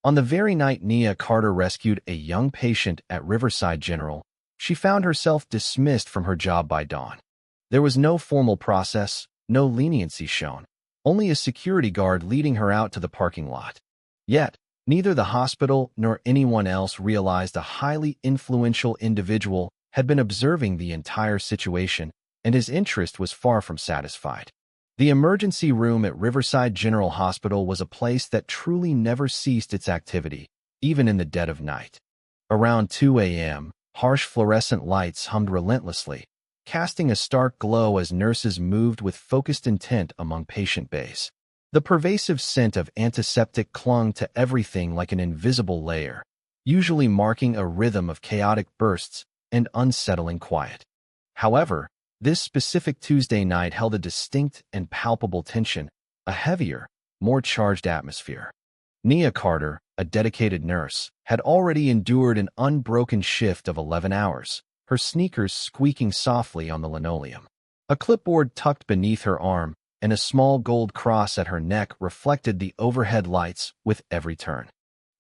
On the very night Nia Carter rescued a young patient at Riverside General, she found herself dismissed from her job by dawn. There was no formal process, no leniency shown, only a security guard leading her out to the parking lot. Yet, neither the hospital nor anyone else realized a highly influential individual had been observing the entire situation, and his interest was far from satisfied. The emergency room at Riverside General Hospital was a place that truly never ceased its activity, even in the dead of night. Around 2 a.m., harsh fluorescent lights hummed relentlessly, casting a stark glow as nurses moved with focused intent among patient bays. The pervasive scent of antiseptic clung to everything like an invisible layer, usually marking a rhythm of chaotic bursts and unsettling quiet. However, this specific Tuesday night held a distinct and palpable tension, a heavier, more charged atmosphere. Nia Carter, a dedicated nurse, had already endured an unbroken shift of 11 hours, her sneakers squeaking softly on the linoleum. A clipboard tucked beneath her arm and a small gold cross at her neck reflected the overhead lights with every turn.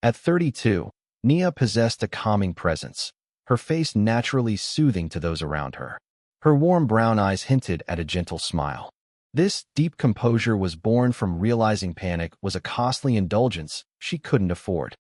At 32, Nia possessed a calming presence, her face naturally soothing to those around her. Her warm brown eyes hinted at a gentle smile. This deep composure was born from realizing panic was a costly indulgence she couldn't afford.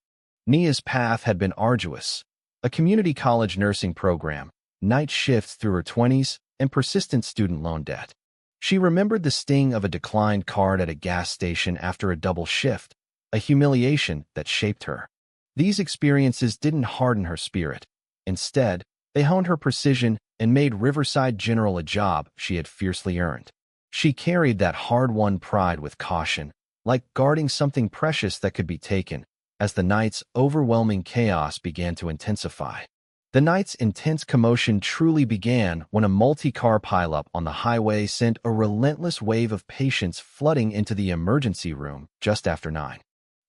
Nia's path had been arduous. A community college nursing program, night shifts through her 20s, and persistent student loan debt. She remembered the sting of a declined card at a gas station after a double shift, a humiliation that shaped her. These experiences didn't harden her spirit. Instead, they honed her precision and made Riverside General a job she had fiercely earned. She carried that hard-won pride with caution, like guarding something precious that could be taken, as the night's overwhelming chaos began to intensify. The night's intense commotion truly began when a multi-car pileup on the highway sent a relentless wave of patients flooding into the emergency room just after 9.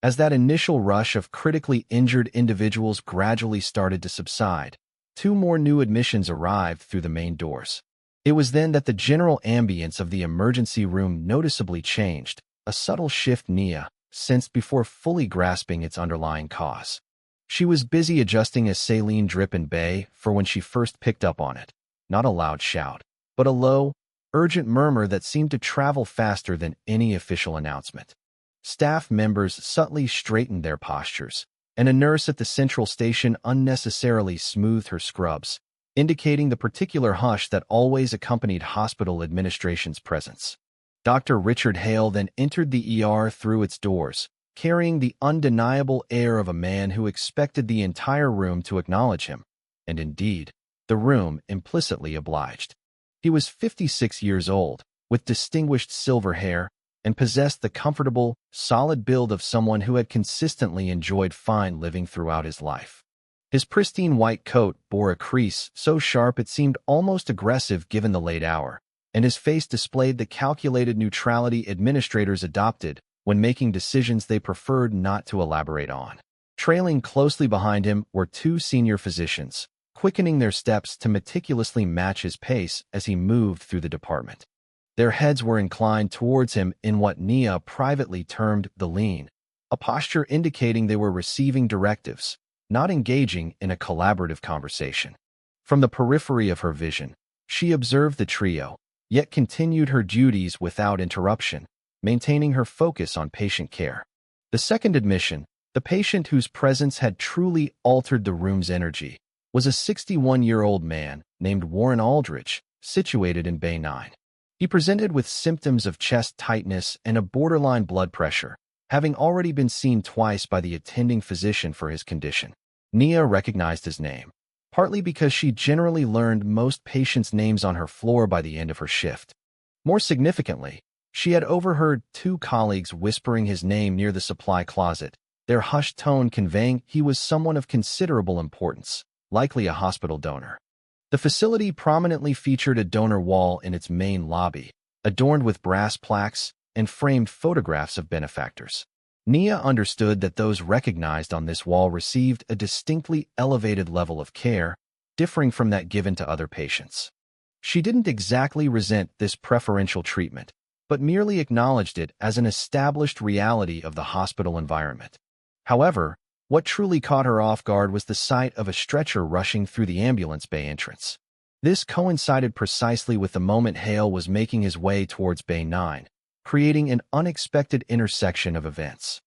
As that initial rush of critically injured individuals gradually started to subside, 2 more new admissions arrived through the main doors. It was then that the general ambience of the emergency room noticeably changed, a subtle shift Nia sensed before fully grasping its underlying cause. She was busy adjusting a saline drip in bay for when she first picked up on it. Not a loud shout, but a low, urgent murmur that seemed to travel faster than any official announcement. Staff members subtly straightened their postures, and a nurse at the central station unnecessarily smoothed her scrubs, indicating the particular hush that always accompanied hospital administration's presence. Dr. Richard Hale then entered the ER through its doors, carrying the undeniable air of a man who expected the entire room to acknowledge him, and indeed, the room implicitly obliged. He was 56 years old, with distinguished silver hair, and possessed the comfortable, solid build of someone who had consistently enjoyed fine living throughout his life. His pristine white coat bore a crease so sharp it seemed almost aggressive given the late hour, and his face displayed the calculated neutrality administrators adopted when making decisions they preferred not to elaborate on. Trailing closely behind him were 2 senior physicians, quickening their steps to meticulously match his pace as he moved through the department. Their heads were inclined towards him in what Nia privately termed the lean, a posture indicating they were receiving directives, not engaging in a collaborative conversation. From the periphery of her vision, she observed the trio, yet continued her duties without interruption, maintaining her focus on patient care. The second admission, the patient whose presence had truly altered the room's energy, was a 61-year-old man named Warren Aldridge, situated in Bay 9. He presented with symptoms of chest tightness and a borderline blood pressure, having already been seen twice by the attending physician for his condition. Nia recognized his name, partly because she generally learned most patients' names on her floor by the end of her shift. More significantly, she had overheard 2 colleagues whispering his name near the supply closet, their hushed tone conveying he was someone of considerable importance, likely a hospital donor. The facility prominently featured a donor wall in its main lobby, adorned with brass plaques and framed photographs of benefactors. Nia understood that those recognized on this wall received a distinctly elevated level of care, differing from that given to other patients. She didn't exactly resent this preferential treatment, but merely acknowledged it as an established reality of the hospital environment. However, What truly caught her off guard was the sight of a stretcher rushing through the ambulance bay entrance. This coincided precisely with the moment Hale was making his way towards Bay 9, creating an unexpected intersection of events.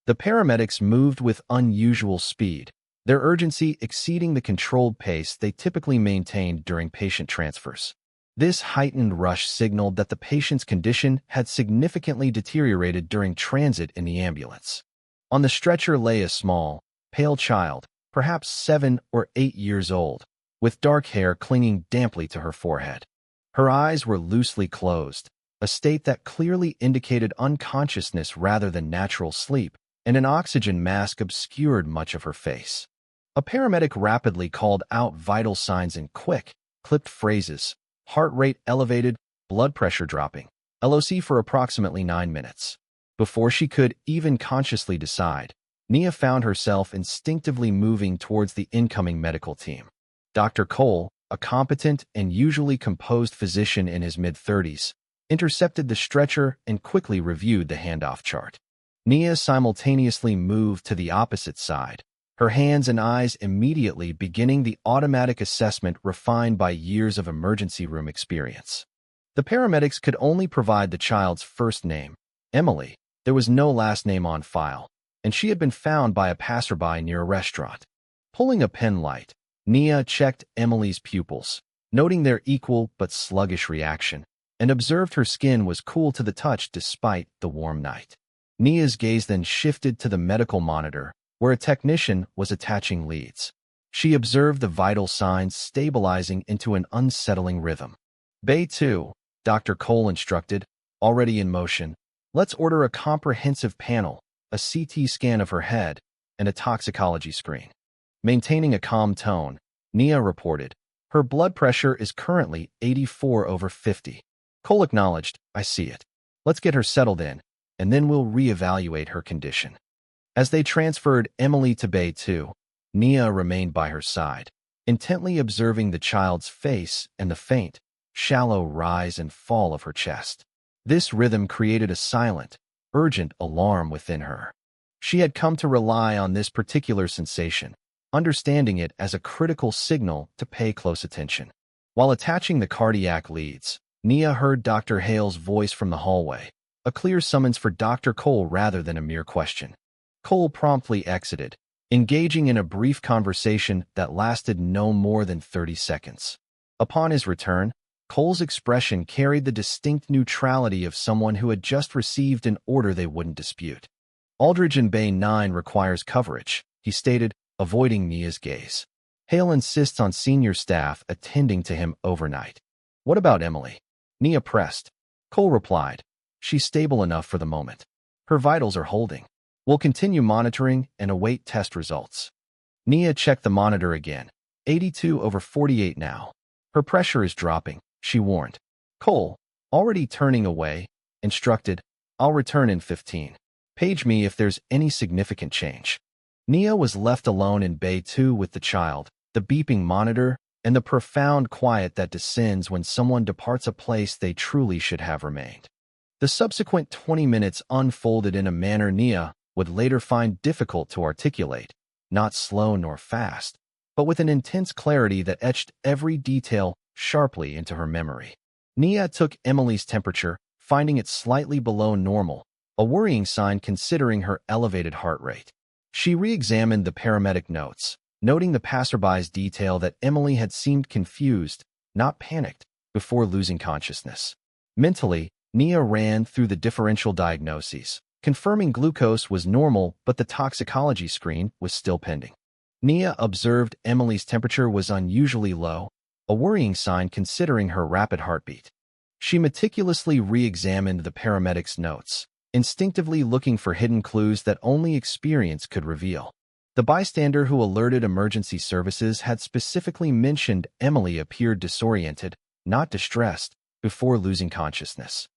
The paramedics moved with unusual speed, their urgency exceeding the controlled pace they typically maintained during patient transfers. This heightened rush signaled that the patient's condition had significantly deteriorated during transit in the ambulance. On the stretcher lay a small, pale child, perhaps 7 or 8 years old, with dark hair clinging damply to her forehead. Her eyes were loosely closed, a state that clearly indicated unconsciousness rather than natural sleep, and an oxygen mask obscured much of her face. A paramedic rapidly called out vital signs in quick, clipped phrases: heart rate elevated, blood pressure dropping, LOC for approximately 9 minutes. Before she could even consciously decide, Nia found herself instinctively moving towards the incoming medical team. Dr. Cole, a competent and usually composed physician in his mid-30s, intercepted the stretcher and quickly reviewed the handoff chart. Nia simultaneously moved to the opposite side, her hands and eyes immediately beginning the automatic assessment refined by years of emergency room experience. The paramedics could only provide the child's first name, Emily. There was no last name on file, and she had been found by a passerby near a restaurant. Pulling a pen light, Nia checked Emily's pupils, noting their equal but sluggish reaction, and observed her skin was cool to the touch despite the warm night. Nia's gaze then shifted to the medical monitor, where a technician was attaching leads. She observed the vital signs stabilizing into an unsettling rhythm. Bay 2, Dr. Cole instructed, already in motion. Let's order a comprehensive panel, a CT scan of her head, and a toxicology screen. Maintaining a calm tone, Nia reported, her blood pressure is currently 84/50. Cole acknowledged, I see it. Let's get her settled in, and then we'll reevaluate her condition. As they transferred Emily to Bay 2, Nia remained by her side, intently observing the child's face and the faint, shallow rise and fall of her chest. This rhythm created a silent, urgent alarm within her. She had come to rely on this particular sensation, understanding it as a critical signal to pay close attention. While attaching the cardiac leads, Nia heard Dr. Hale's voice from the hallway, a clear summons for Dr. Cole rather than a mere question. Cole promptly exited, engaging in a brief conversation that lasted no more than 30 seconds. Upon his return, Cole's expression carried the distinct neutrality of someone who had just received an order they wouldn't dispute. Aldridge in Bay 9 requires coverage, he stated, avoiding Nia's gaze. Hale insists on senior staff attending to him overnight. What about Emily? Nia pressed. Cole replied, she's stable enough for the moment. Her vitals are holding. We'll continue monitoring and await test results. Nia checked the monitor again. 82/48 now. Her pressure is dropping, she warned. Cole, already turning away, instructed, I'll return in 15. Page me if there's any significant change. Nia was left alone in Bay 2 with the child, the beeping monitor, and the profound quiet that descends when someone departs a place they truly should have remained. The subsequent 20 minutes unfolded in a manner Nia would later find difficult to articulate, not slow nor fast, but with an intense clarity that etched every detail sharply into her memory. Nia took Emily's temperature, finding it slightly below normal, a worrying sign considering her elevated heart rate. She re-examined the paramedic notes, noting the passerby's detail that Emily had seemed confused, not panicked, before losing consciousness. Mentally, Nia ran through the differential diagnoses, confirming glucose was normal but the toxicology screen was still pending. Nia observed Emily's temperature was unusually low, a worrying sign considering her rapid heartbeat. She meticulously re-examined the paramedic's notes, instinctively looking for hidden clues that only experience could reveal. The bystander who alerted emergency services had specifically mentioned Emily appeared disoriented, not distressed, before losing consciousness.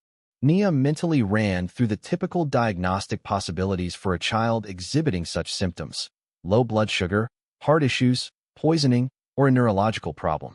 Nia mentally ran through the typical diagnostic possibilities for a child exhibiting such symptoms: low blood sugar, heart issues, poisoning, or a neurological problem.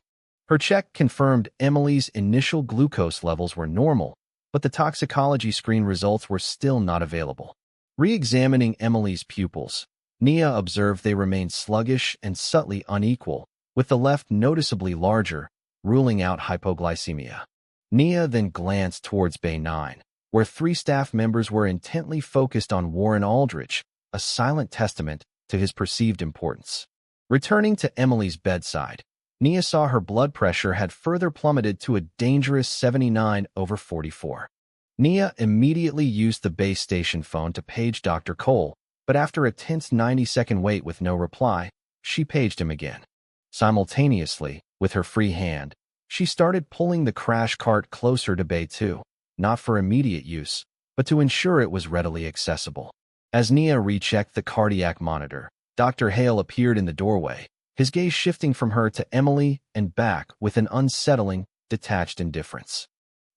Her check confirmed Emily's initial glucose levels were normal, but the toxicology screen results were still not available. Re-examining Emily's pupils, Nia observed they remained sluggish and subtly unequal, with the left noticeably larger, ruling out hypoglycemia. Nia then glanced towards Bay 9, where 3 staff members were intently focused on Warren Aldridge, a silent testament to his perceived importance. Returning to Emily's bedside, Nia saw her blood pressure had further plummeted to a dangerous 79/44. Nia immediately used the base station phone to page Dr. Cole, but after a tense 90-second wait with no reply, she paged him again. Simultaneously, with her free hand, she started pulling the crash cart closer to Bay 2, not for immediate use, but to ensure it was readily accessible. As Nia rechecked the cardiac monitor, Dr. Hale appeared in the doorway, his gaze shifting from her to Emily and back with an unsettling, detached indifference.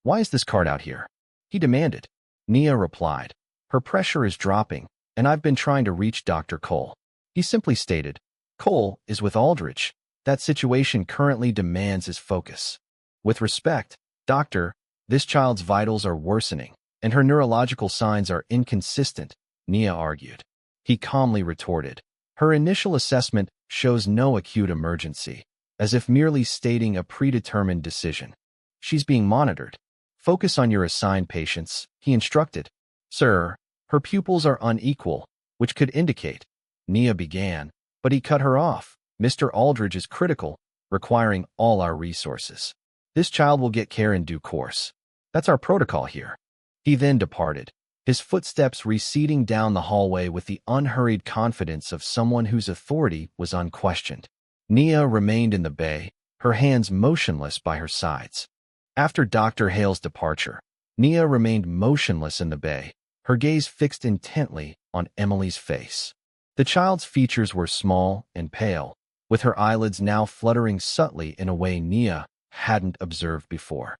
"Why is this cart out here?" he demanded. Nia replied, "Her pressure is dropping, and I've been trying to reach Dr. Cole." He simply stated, "Cole is with Aldridge. That situation currently demands his focus. With respect, Doctor, this child's vitals are worsening, and her neurological signs are inconsistent," Nia argued. He calmly retorted, "Her initial assessment shows no acute emergency," as if merely stating a predetermined decision. "She's being monitored. Focus on your assigned patients," he instructed. "Sir, her pupils are unequal, which could indicate," Nia began, but he cut her off. "Mr. Aldridge is critical, requiring all our resources. This child will get care in due course. That's our protocol here." He then departed, his footsteps receding down the hallway with the unhurried confidence of someone whose authority was unquestioned. Nia remained in the bay, her hands motionless by her sides. After Dr. Hale's departure, Nia remained motionless in the bay, her gaze fixed intently on Emily's face. The child's features were small and pale, with her eyelids now fluttering subtly in a way Nia hadn't observed before.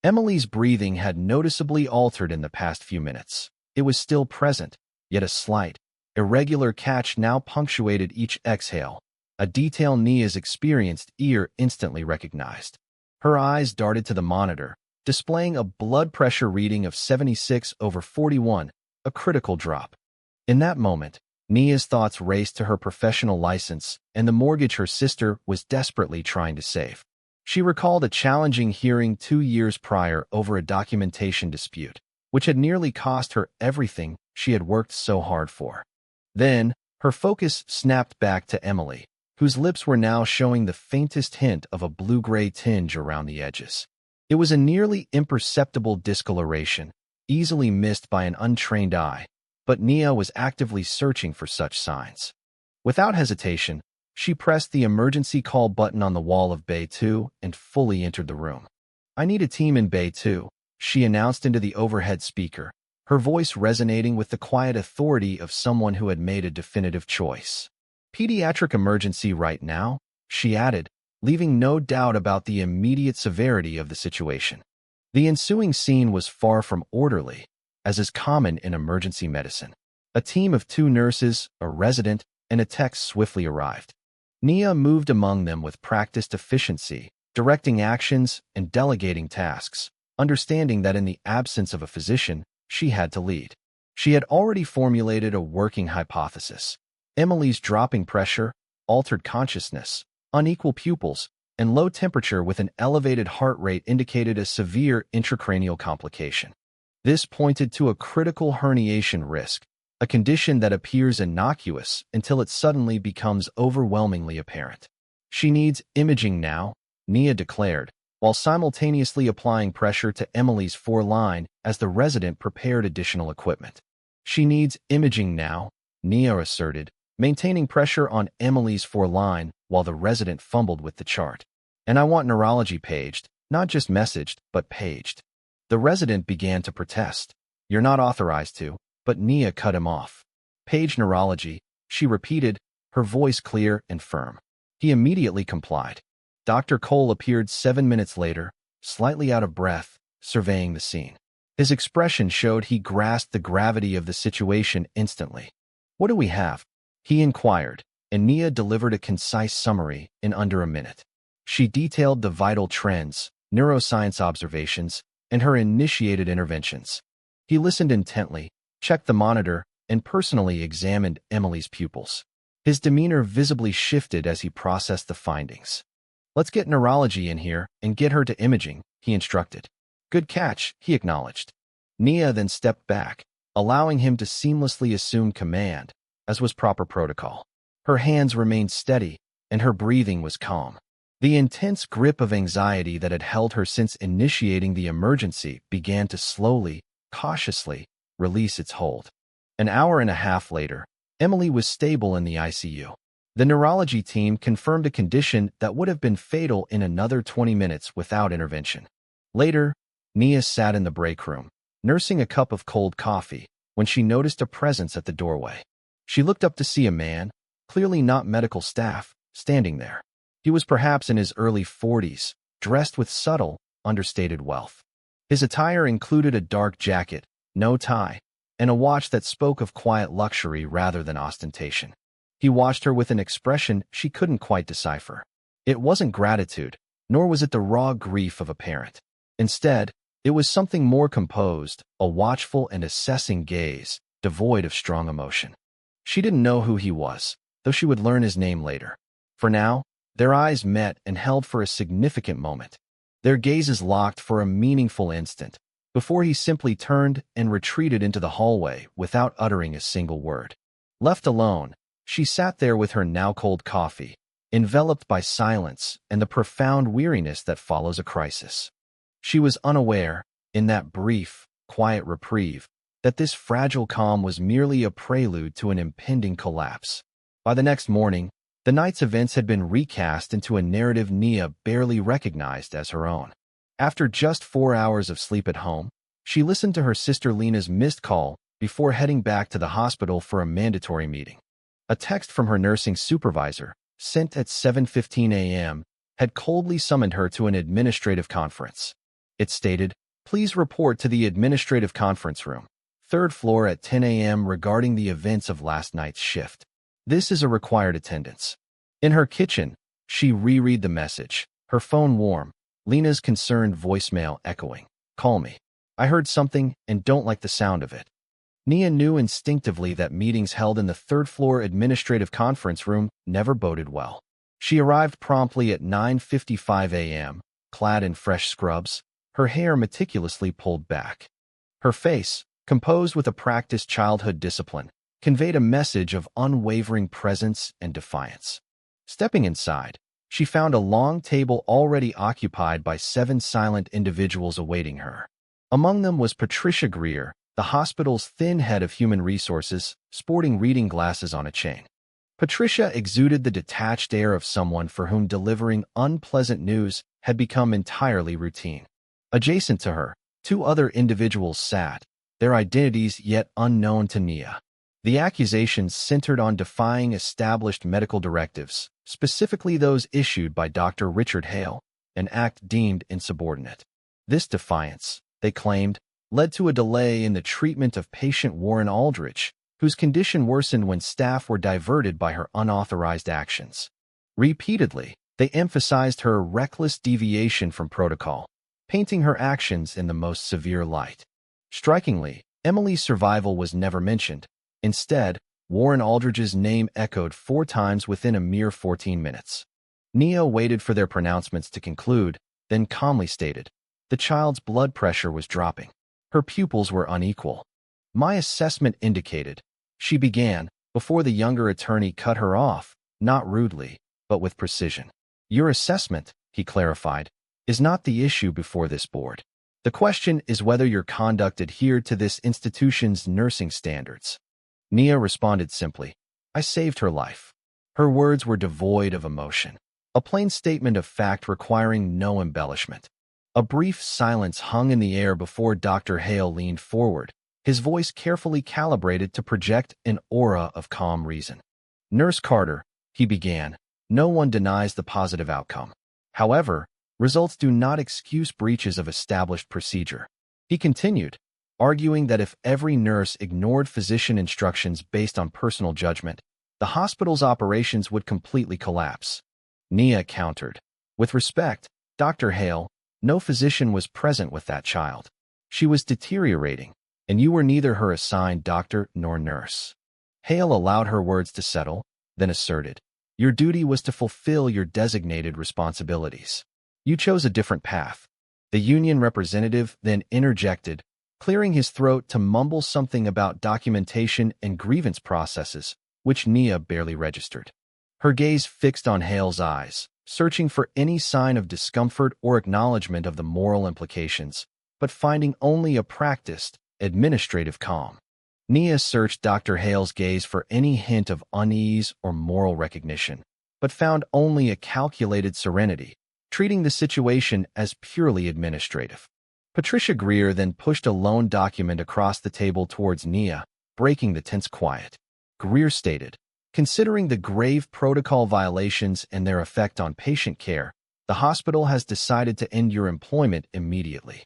Emily's breathing had noticeably altered in the past few minutes. It was still present, yet a slight, irregular catch now punctuated each exhale, a detail Nia's experienced ear instantly recognized. Her eyes darted to the monitor, displaying a blood pressure reading of 76/41, a critical drop. In that moment, Nia's thoughts raced to her professional license and the mortgage her sister was desperately trying to save. She recalled a challenging hearing 2 years prior over a documentation dispute, which had nearly cost her everything she had worked so hard for. Then, her focus snapped back to Emily, whose lips were now showing the faintest hint of a blue-gray tinge around the edges. It was a nearly imperceptible discoloration, easily missed by an untrained eye, but Nia was actively searching for such signs. Without hesitation, she pressed the emergency call button on the wall of Bay 2 and fully entered the room. "I need a team in Bay 2, she announced into the overhead speaker, her voice resonating with the quiet authority of someone who had made a definitive choice. "Pediatric emergency right now," she added, leaving no doubt about the immediate severity of the situation. The ensuing scene was far from orderly, as is common in emergency medicine. A team of 2 nurses, a resident, and a tech swiftly arrived. Nia moved among them with practiced efficiency, directing actions and delegating tasks, understanding that in the absence of a physician, she had to lead. She had already formulated a working hypothesis. Emily's dropping pressure, altered consciousness, unequal pupils, and low temperature with an elevated heart rate indicated a severe intracranial complication. This pointed to a critical herniation risk, a condition that appears innocuous until it suddenly becomes overwhelmingly apparent. "She needs imaging now," Nia declared, while simultaneously applying pressure to Emily's foreline as the resident prepared additional equipment. "She needs imaging now," Nia asserted, maintaining pressure on Emily's foreline while the resident fumbled with the chart. "And I want neurology paged, not just messaged, but paged." The resident began to protest. "You're not authorized to," but Nia cut him off. "Page neurology," she repeated, her voice clear and firm. He immediately complied. Dr. Cole appeared 7 minutes later, slightly out of breath, surveying the scene. His expression showed he grasped the gravity of the situation instantly. "What do we have?" he inquired, and Nia delivered a concise summary in under a minute. She detailed the vital trends, neuroscience observations, and her initiated interventions. He listened intently, checked the monitor, and personally examined Emily's pupils. His demeanor visibly shifted as he processed the findings. "Let's get neurology in here and get her to imaging," he instructed. "Good catch," he acknowledged. Nia then stepped back, allowing him to seamlessly assume command, as was proper protocol. Her hands remained steady, and her breathing was calm. The intense grip of anxiety that had held her since initiating the emergency began to slowly, cautiously, release its hold. An hour and a half later, Emily was stable in the ICU. The neurology team confirmed a condition that would have been fatal in another 20 minutes without intervention. Later, Nia sat in the break room, nursing a cup of cold coffee, when she noticed a presence at the doorway. She looked up to see a man, clearly not medical staff, standing there. He was perhaps in his early 40s, dressed with subtle, understated wealth. His attire included a dark jacket, no tie, and a watch that spoke of quiet luxury rather than ostentation. He watched her with an expression she couldn't quite decipher. It wasn't gratitude, nor was it the raw grief of a parent. Instead, it was something more composed, a watchful and assessing gaze, devoid of strong emotion. She didn't know who he was, though she would learn his name later. For now, their eyes met and held for a significant moment. Their gazes locked for a meaningful instant, before he simply turned and retreated into the hallway without uttering a single word. Left alone, she sat there with her now cold coffee, enveloped by silence and the profound weariness that follows a crisis. She was unaware, in that brief, quiet reprieve, that this fragile calm was merely a prelude to an impending collapse. By the next morning, the night's events had been recast into a narrative Nia barely recognized as her own. After just 4 hours of sleep at home, she listened to her sister Lena's missed call before heading back to the hospital for a mandatory meeting. A text from her nursing supervisor, sent at 7:15 a.m., had coldly summoned her to an administrative conference. It stated, "Please report to the administrative conference room, 3rd floor at 10 a.m. regarding the events of last night's shift. This is a required attendance." In her kitchen, she reread the message, her phone warm, Lena's concerned voicemail echoing, "Call me. I heard something and don't like the sound of it." Nia knew instinctively that meetings held in the 3rd floor administrative conference room never boded well. She arrived promptly at 9:55 a.m., clad in fresh scrubs, her hair meticulously pulled back. Her face, composed with a practiced childhood discipline, conveyed a message of unwavering presence and defiance. Stepping inside, she found a long table already occupied by 7 silent individuals awaiting her. Among them was Patricia Greer, the hospital's thin head of human resources, sporting reading glasses on a chain. Patricia exuded the detached air of someone for whom delivering unpleasant news had become entirely routine. Adjacent to her, 2 other individuals sat, their identities yet unknown to Nia. The accusations centered on defying established medical directives, specifically those issued by Dr. Richard Hale, an act deemed insubordinate. This defiance, they claimed, led to a delay in the treatment of patient Warren Aldridge, whose condition worsened when staff were diverted by her unauthorized actions. Repeatedly, they emphasized her reckless deviation from protocol, painting her actions in the most severe light. Strikingly, Emily's survival was never mentioned. Instead, Warren Aldridge's name echoed 4 times within a mere 14 minutes. Nia waited for their pronouncements to conclude, then calmly stated, "The child's blood pressure was dropping. Her pupils were unequal. My assessment indicated," she began, before the younger attorney cut her off, not rudely, but with precision. "Your assessment," he clarified, "is not the issue before this board. The question is whether your conduct adhered to this institution's nursing standards." Nia responded simply, "I saved her life." Her words were devoid of emotion, a plain statement of fact requiring no embellishment. A brief silence hung in the air before Dr. Hale leaned forward, his voice carefully calibrated to project an aura of calm reason. "Nurse Carter," he began, "no one denies the positive outcome. However, results do not excuse breaches of established procedure." He continued, arguing that if every nurse ignored physician instructions based on personal judgment, the hospital's operations would completely collapse. Nia countered, "With respect, Dr. Hale, no physician was present with that child. She was deteriorating, and you were neither her assigned doctor nor nurse." Hale allowed her words to settle, then asserted, "Your duty was to fulfill your designated responsibilities. You chose a different path." The union representative then interjected, clearing his throat to mumble something about documentation and grievance processes, which Nia barely registered. Her gaze fixed on Hale's eyes, searching for any sign of discomfort or acknowledgement of the moral implications, but finding only a practiced, administrative calm. Nia searched Dr. Hale's gaze for any hint of unease or moral recognition, but found only a calculated serenity, treating the situation as purely administrative. Patricia Greer then pushed a loan document across the table towards Nia, breaking the tense quiet. Greer stated, "Considering the grave protocol violations and their effect on patient care, the hospital has decided to end your employment immediately."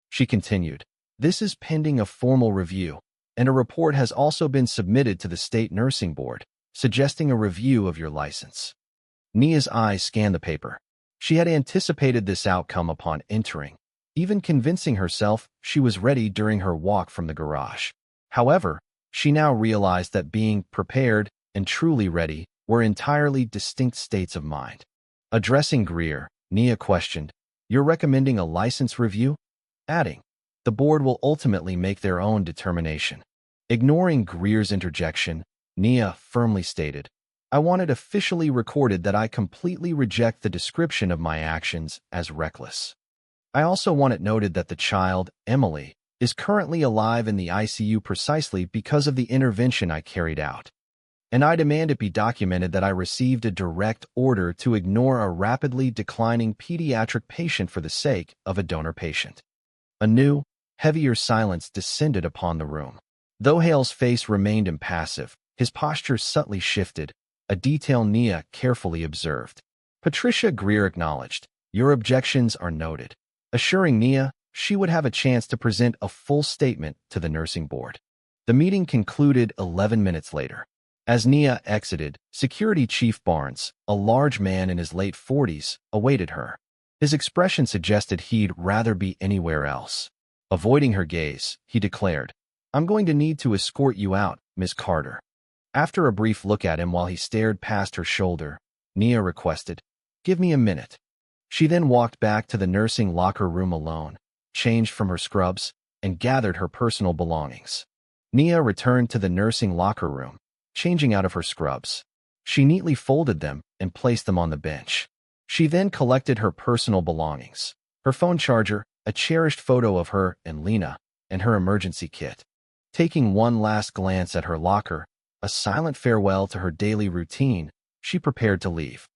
She continued, "This is pending a formal review, and a report has also been submitted to the state nursing board, suggesting a review of your license." Nia's eyes scanned the paper. She had anticipated this outcome upon entering, even convincing herself she was ready during her walk from the garage. However, she now realized that being prepared and truly ready were entirely distinct states of mind. Addressing Greer, Nia questioned, "You're recommending a license review?" Adding, "The board will ultimately make their own determination." Ignoring Greer's interjection, Nia firmly stated, "I want it officially recorded that I completely reject the description of my actions as reckless. I also want it noted that the child, Emily, is currently alive in the ICU precisely because of the intervention I carried out. And I demand it be documented that I received a direct order to ignore a rapidly declining pediatric patient for the sake of a donor patient." A new, heavier silence descended upon the room. Though Hale's face remained impassive, his posture subtly shifted, a detail Nia carefully observed. Patricia Greer acknowledged, "Your objections are noted," assuring Nia she would have a chance to present a full statement to the nursing board. The meeting concluded 11 minutes later. As Nia exited, Security Chief Barnes, a large man in his late 40s, awaited her. His expression suggested he'd rather be anywhere else. Avoiding her gaze, he declared, "I'm going to need to escort you out, Ms. Carter." After a brief look at him while he stared past her shoulder, Nia requested, "Give me a minute." She then walked back to the nursing locker room alone, changed from her scrubs, and gathered her personal belongings. Nia returned to the nursing locker room, changing out of her scrubs. She neatly folded them and placed them on the bench. She then collected her personal belongings, her phone charger, a cherished photo of her and Lena, and her emergency kit. Taking one last glance at her locker, a silent farewell to her daily routine, she prepared to leave.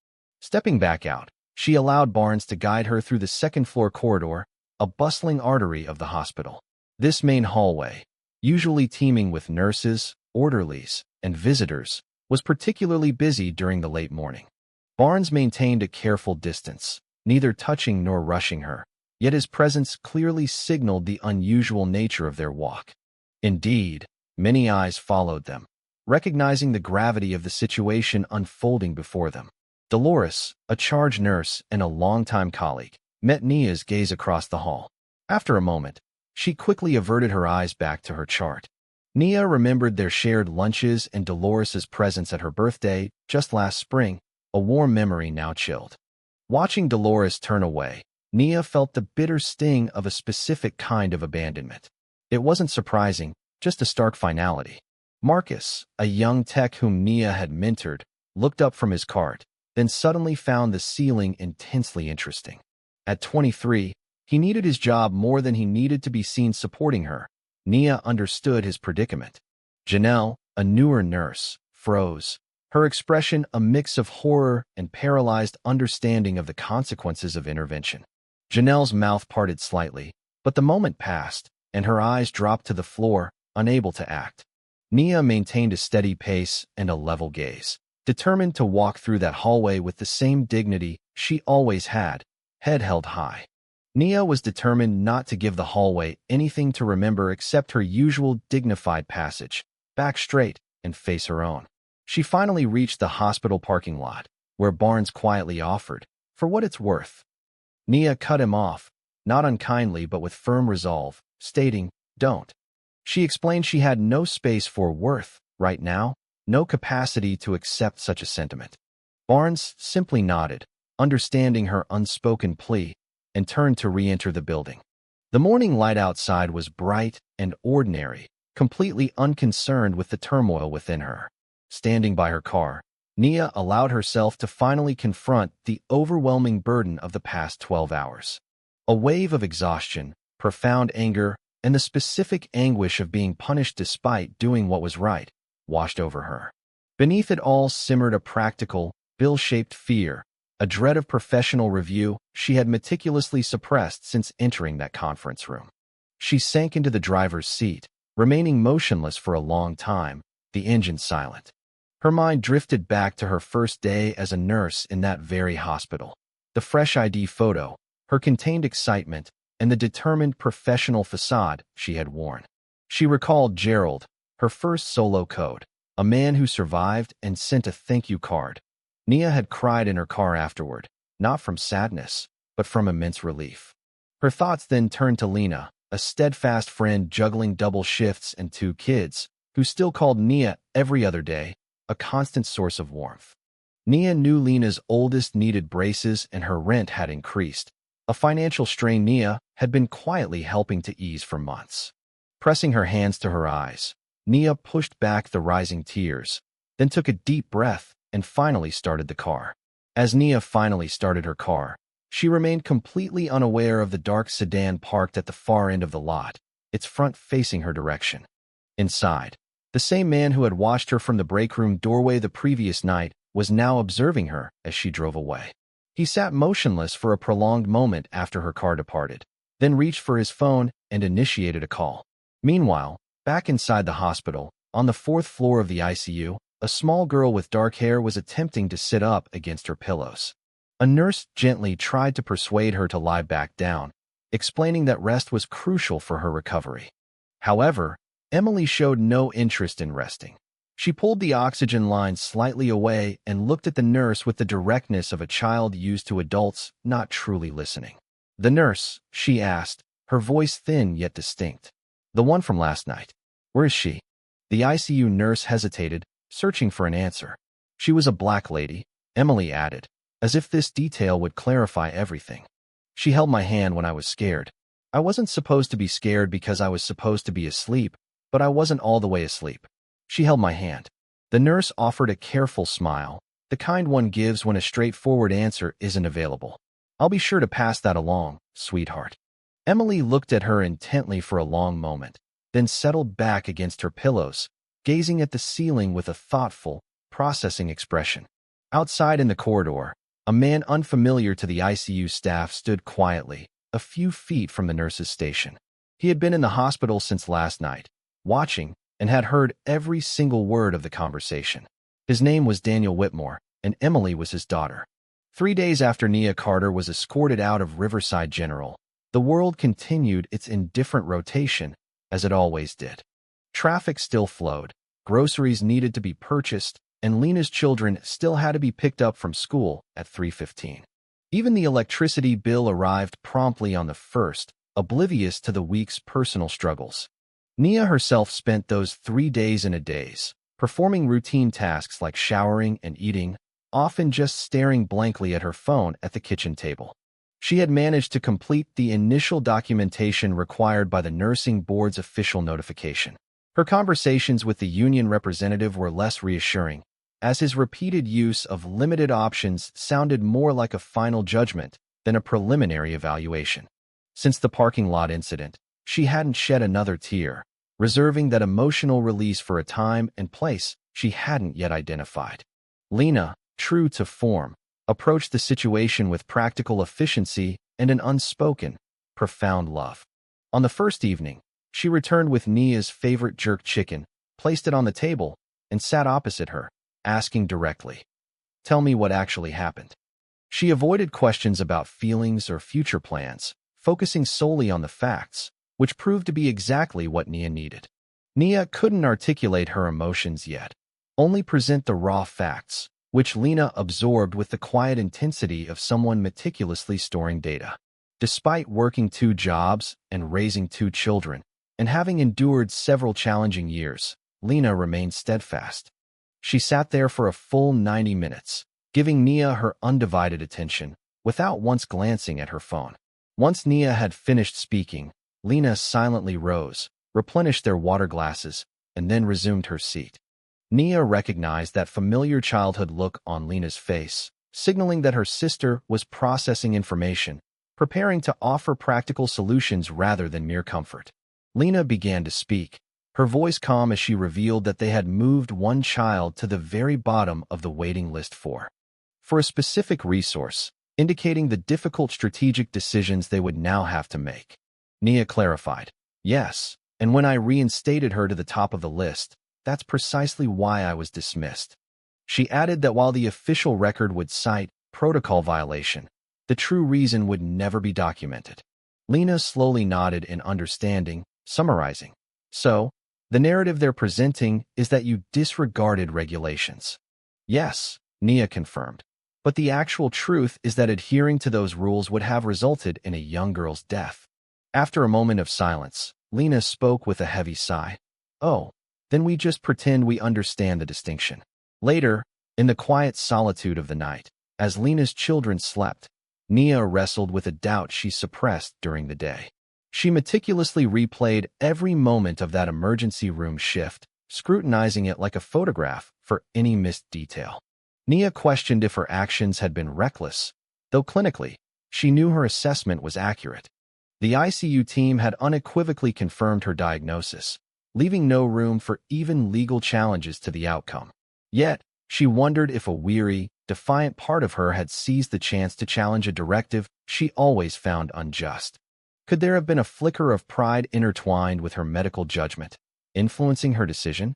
Stepping back out, she allowed Barnes to guide her through the second-floor corridor, a bustling artery of the hospital. This main hallway, usually teeming with nurses, orderlies, and visitors, was particularly busy during the late morning. Barnes maintained a careful distance, neither touching nor rushing her, yet his presence clearly signaled the unusual nature of their walk. Indeed, many eyes followed them, recognizing the gravity of the situation unfolding before them. Dolores, a charge nurse and a longtime colleague, met Nia's gaze across the hall. After a moment, she quickly averted her eyes back to her chart. Nia remembered their shared lunches and Dolores's presence at her birthday just last spring, a warm memory now chilled. Watching Dolores turn away, Nia felt the bitter sting of a specific kind of abandonment. It wasn't surprising, just a stark finality. Marcus, a young tech whom Nia had mentored, looked up from his cart, then suddenly found the ceiling intensely interesting. At 23, he needed his job more than he needed to be seen supporting her. Nia understood his predicament. Janelle, a newer nurse, froze, her expression a mix of horror and paralyzed understanding of the consequences of intervention. Janelle's mouth parted slightly, but the moment passed, and her eyes dropped to the floor, unable to act. Nia maintained a steady pace and a level gaze, determined to walk through that hallway with the same dignity she always had, head held high. Nia was determined not to give the hallway anything to remember except her usual dignified passage, back straight and face her own. She finally reached the hospital parking lot, where Barnes quietly offered, "For what it's worth." Nia cut him off, not unkindly but with firm resolve, stating, "Don't." She explained she had no space for worth right now, no capacity to accept such a sentiment. Barnes simply nodded, understanding her unspoken plea, and turned to re-enter the building. The morning light outside was bright and ordinary, completely unconcerned with the turmoil within her. Standing by her car, Nia allowed herself to finally confront the overwhelming burden of the past 12 hours. A wave of exhaustion, profound anger, and the specific anguish of being punished despite doing what was right washed over her. Beneath it all simmered a practical, bill-shaped fear, a dread of professional review she had meticulously suppressed since entering that conference room. She sank into the driver's seat, remaining motionless for a long time, the engine silent. Her mind drifted back to her first day as a nurse in that very hospital. The fresh ID photo, her contained excitement, and the determined professional facade she had worn. She recalled Gerald, her first solo code, a man who survived and sent a thank you card. Nia had cried in her car afterward, not from sadness, but from immense relief. Her thoughts then turned to Lena, a steadfast friend juggling double shifts and 2 kids, who still called Nia every other day, a constant source of warmth. Nia knew Lena's oldest needed braces and her rent had increased, a financial strain Nia had been quietly helping to ease for months. Pressing her hands to her eyes, Nia pushed back the rising tears, then took a deep breath and finally started the car. As Nia finally started her car, she remained completely unaware of the dark sedan parked at the far end of the lot, its front facing her direction. Inside, the same man who had watched her from the break room doorway the previous night was now observing her as she drove away. He sat motionless for a prolonged moment after her car departed, then reached for his phone and initiated a call. Meanwhile, back inside the hospital, on the 4th floor of the ICU, a small girl with dark hair was attempting to sit up against her pillows. A nurse gently tried to persuade her to lie back down, explaining that rest was crucial for her recovery. However, Emily showed no interest in resting. She pulled the oxygen line slightly away and looked at the nurse with the directness of a child used to adults not truly listening. "The nurse," she asked, her voice thin yet distinct. "The one from last night. Where is she?" The ICU nurse hesitated, searching for an answer. "She was a black lady," Emily added, as if this detail would clarify everything. "She held my hand when I was scared. I wasn't supposed to be scared because I was supposed to be asleep, but I wasn't all the way asleep. She held my hand." The nurse offered a careful smile, the kind one gives when a straightforward answer isn't available. "I'll be sure to pass that along, sweetheart." Emily looked at her intently for a long moment, then settled back against her pillows, gazing at the ceiling with a thoughtful, processing expression. Outside in the corridor, a man unfamiliar to the ICU staff stood quietly, a few feet from the nurse's station. He had been in the hospital since last night, watching, and had heard every single word of the conversation. His name was Daniel Whitmore, and Emily was his daughter. 3 days after Nia Carter was escorted out of Riverside General, the world continued its indifferent rotation, as it always did. Traffic still flowed, groceries needed to be purchased, and Lena's children still had to be picked up from school at 3:15. Even the electricity bill arrived promptly on the 1st, oblivious to the week's personal struggles. Nia herself spent those 3 days in a daze, performing routine tasks like showering and eating, often just staring blankly at her phone at the kitchen table. She had managed to complete the initial documentation required by the nursing board's official notification. Her conversations with the union representative were less reassuring, as his repeated use of limited options sounded more like a final judgment than a preliminary evaluation. Since the parking lot incident, she hadn't shed another tear, reserving that emotional release for a time and place she hadn't yet identified. Lena, true to form, approached the situation with practical efficiency and an unspoken, profound love. On the first evening, she returned with Nia's favorite jerk chicken, placed it on the table, and sat opposite her, asking directly, "Tell me what actually happened." She avoided questions about feelings or future plans, focusing solely on the facts, which proved to be exactly what Nia needed. Nia couldn't articulate her emotions yet, only present the raw facts, which Lena absorbed with the quiet intensity of someone meticulously storing data. Despite working 2 jobs and raising 2 children, and having endured several challenging years, Lena remained steadfast. She sat there for a full 90 minutes, giving Nia her undivided attention, without once glancing at her phone. Once Nia had finished speaking, Lena silently rose, replenished their water glasses, and then resumed her seat. Nia recognized that familiar childhood look on Lena's face, signaling that her sister was processing information, preparing to offer practical solutions rather than mere comfort. Lena began to speak, her voice calm as she revealed that they had moved one child to the very bottom of the waiting list for a specific resource, indicating the difficult strategic decisions they would now have to make. Nia clarified, "Yes, and when I reinstated her to the top of the list, that's precisely why I was dismissed." She added that while the official record would cite protocol violation, the true reason would never be documented. Lena slowly nodded in understanding, summarizing, "So, the narrative they're presenting is that you disregarded regulations." "Yes," Nia confirmed, "but the actual truth is that adhering to those rules would have resulted in a young girl's death." After a moment of silence, Lena spoke with a heavy sigh. "Oh, then we just pretend we understand the distinction." Later, in the quiet solitude of the night, as Lena's children slept, Nia wrestled with a doubt she suppressed during the day. She meticulously replayed every moment of that emergency room shift, scrutinizing it like a photograph for any missed detail. Nia questioned if her actions had been reckless, though clinically, she knew her assessment was accurate. The ICU team had unequivocally confirmed her diagnosis, leaving no room for even legal challenges to the outcome. Yet, she wondered if a weary, defiant part of her had seized the chance to challenge a directive she always found unjust. Could there have been a flicker of pride intertwined with her medical judgment, influencing her decision?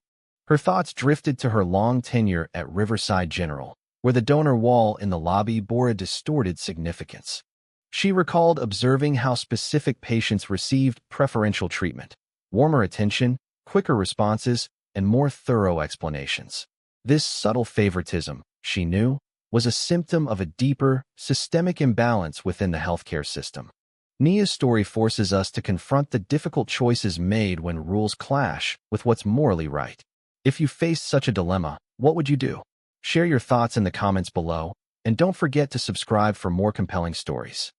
Her thoughts drifted to her long tenure at Riverside General, where the donor wall in the lobby bore a distorted significance. She recalled observing how specific patients received preferential treatment, warmer attention, quicker responses, and more thorough explanations. This subtle favoritism, she knew, was a symptom of a deeper, systemic imbalance within the healthcare system. Nia's story forces us to confront the difficult choices made when rules clash with what's morally right. If you faced such a dilemma, what would you do? Share your thoughts in the comments below, and don't forget to subscribe for more compelling stories.